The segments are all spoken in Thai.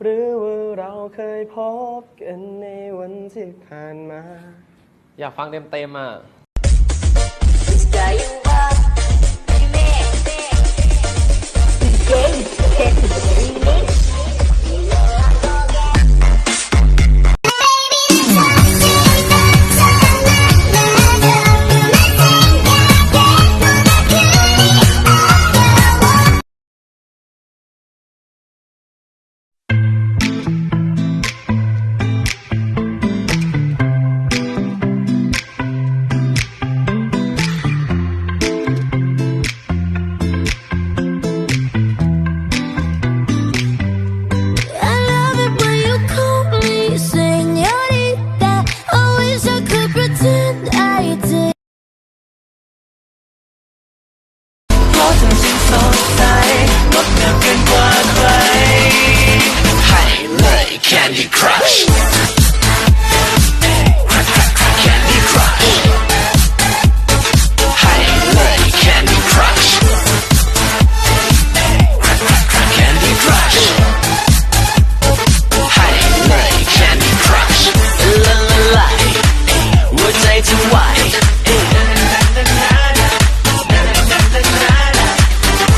หรือว่าเราเคยพบกันในวันที่ผ่านมาอยากฟังเต็มๆอ่ะCandy Crush Candy Crush ให้เลย Candy Crush Candy Crush ให้เลย Candy Crush ละละลายหัวใจจะไหว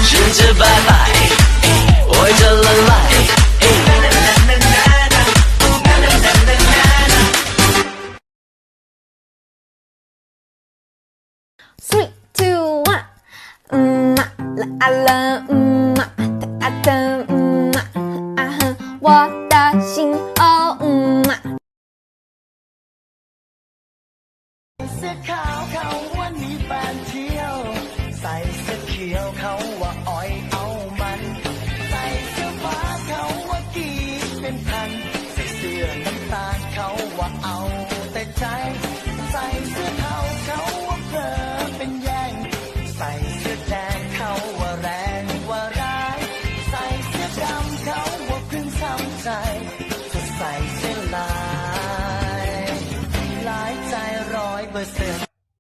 ฉันจะบายบายโอ้ยจะละลายThree, two, one. La la, ta ta, 我的心哦，เสื้อขาวเขาว่ามีแฟนเที่ยวใส่เสื้อเขียวเขาว่าอ้อยเอามันใส่เสื้อฟ้าเขาว่ากีเป็นพันใส่เสื้อน้ำตาล